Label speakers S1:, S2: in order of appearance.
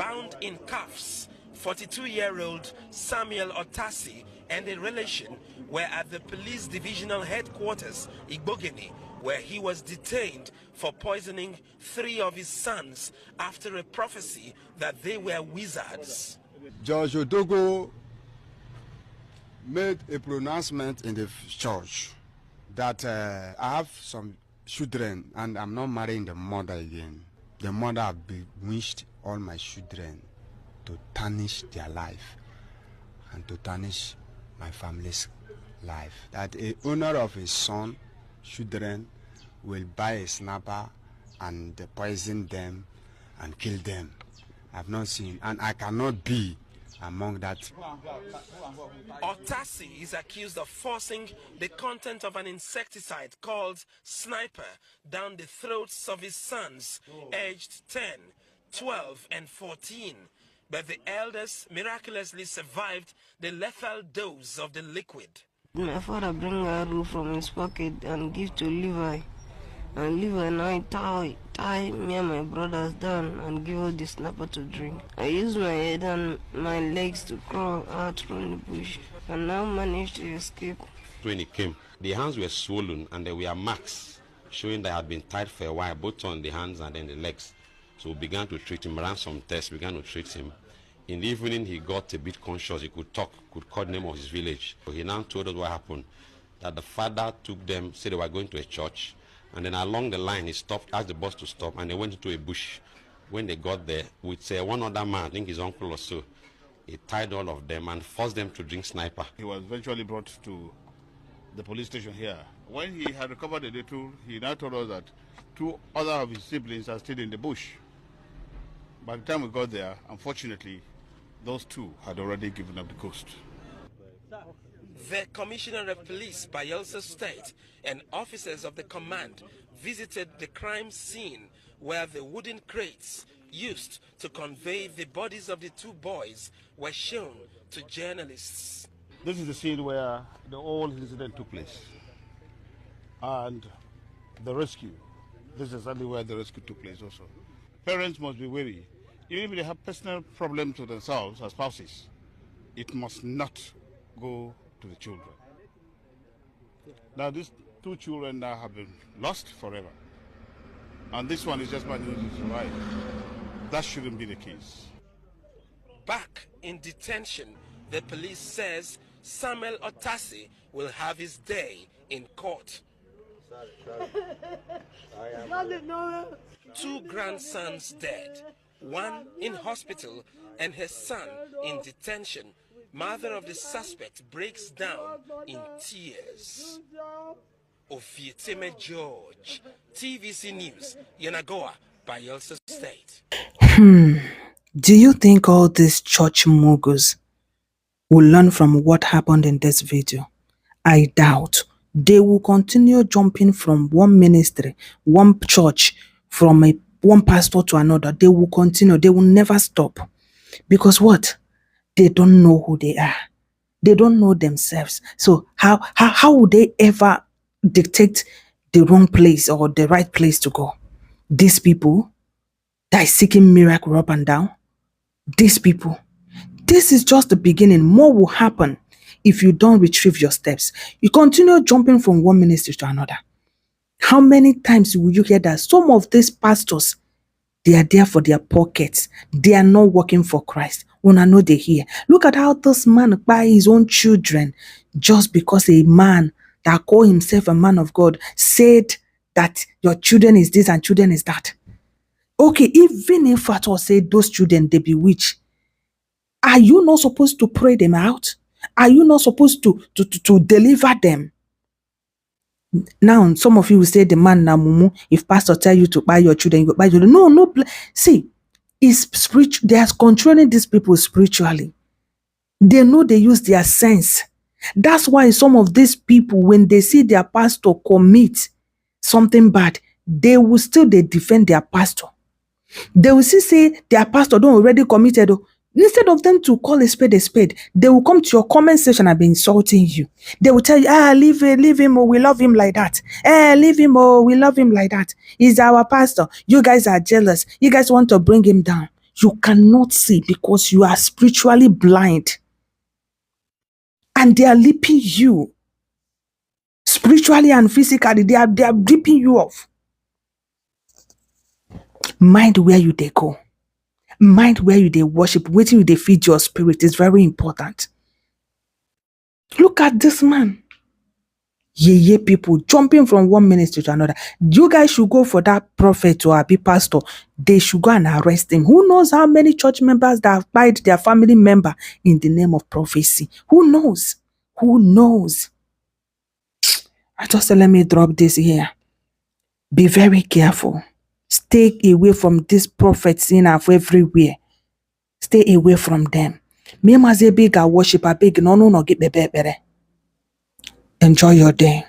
S1: bound in cuffs, 42-year-old Samuel Otasi and a relation were at the police divisional headquarters, Igbogeni, where he was detained for poisoning 3 of his sons after a prophecy that they were wizards.
S2: Judge Odogo made a pronouncement in the church that I have some children and I'm not marrying the mother again. The mother have bewitched all my children to tarnish their life and to tarnish my family's life. That a owner of a son, children, will buy a snapper and poison them and kill them. I've not seen, and I cannot be among that.
S1: Otasi is accused of forcing the content of an insecticide called Sniper down the throats of his sons, aged 10, 12, and 14. But the elders miraculously survived the lethal dose of the liquid.
S3: My father bring a rope from his pocket and give to Levi. And Levi and I tie me and my brothers down and give us the snapper to drink. I use my head and my legs to crawl out from the bush and now managed to escape.
S4: When he came, the hands were swollen and there were marks showing that had been tied for a while, both on the hands and then the legs. So we began to treat him, ran some tests, began to treat him. In the evening, he got a bit conscious. He could talk, could call the name of his village. So he now told us what happened, that the father took them, said they were going to a church, and then along the line, he stopped, asked the bus to stop, and they went into a bush. When they got there, with one other man, I think his uncle or so, he tied all of them and forced them to drink Sniper.
S5: He was eventually brought to the police station here. When he had recovered a little, he now told us that 2 other of his siblings are still in the bush. By the time we got there, unfortunately, those 2 had already given up the ghost.
S1: The Commissioner of Police, Bayelsa State, and officers of the command visited the crime scene where the wooden crates used to convey the bodies of the 2 boys were shown to journalists.
S5: This is the scene where the whole incident took place. And the rescue. This is exactly where the rescue took place also. Parents must be wary. Even if they have personal problems with themselves as spouses, it must not go to the children. Now these 2 children now have been lost forever. And this one is just managing to survive. That shouldn't be the case.
S1: Back in detention, the police says Samuel Otasi will have his day in court. 2 grandsons dead, 1 in hospital and her son in detention. Mother of the suspect breaks down in tears. Ofieteme George, TVC News, Yenagoa, Bayelsa State.
S6: Do you think all these church moguls will learn from what happened in this video? I doubt. They will continue jumping from one ministry, one church, from one pastor to another. They will continue. They will never stop. Because what? They don't know who they are. They don't know themselves. So how would they ever dictate the wrong place or the right place to go? These people that is seeking miracle up and down, these people, this is just the beginning. More will happen if you don't retrieve your steps. You continue jumping from one ministry to another. How many times will you hear that some of these pastors, they are there for their pockets. They are not working for Christ. When I know they hear. Look at how this man buy his own children just because a man that called himself a man of God said that your children is this and children is that. Okay, even if at all say those children, they bewitched, are you not supposed to pray them out? Are you not supposed to deliver them? Now, some of you will say the man na mumu. If pastor tell you to buy your children, you go buy your children. No. See, it's spiritual. They are controlling these people spiritually. They know they use their sense. That's why some of these people, when they see their pastor commit something bad, they will still defend their pastor. They will still say their pastor don't already committed. Instead of them to call a spade, they will come to your comment section and be insulting you. They will tell you, leave him, or we love him like that. Leave him, or we love him like that. He's our pastor. You guys are jealous. You guys want to bring him down. you cannot see because you are spiritually blind. And they are leaping you. Spiritually and physically, they are ripping you off. Mind where you they go. Mind where you they worship, waiting you they feed your spirit is very important. Look at this man. Ye people jumping from one ministry to another. You guys should go for that prophet or a big pastor. They should go and arrest him. Who knows how many church members that have died their family member in the name of prophecy? Who knows? Who knows? I just say, let me drop this here. Be very careful. Stay away from these prophets in of everywhere. Stay away from them. Me maze big worship a big no get bebe. Enjoy your day.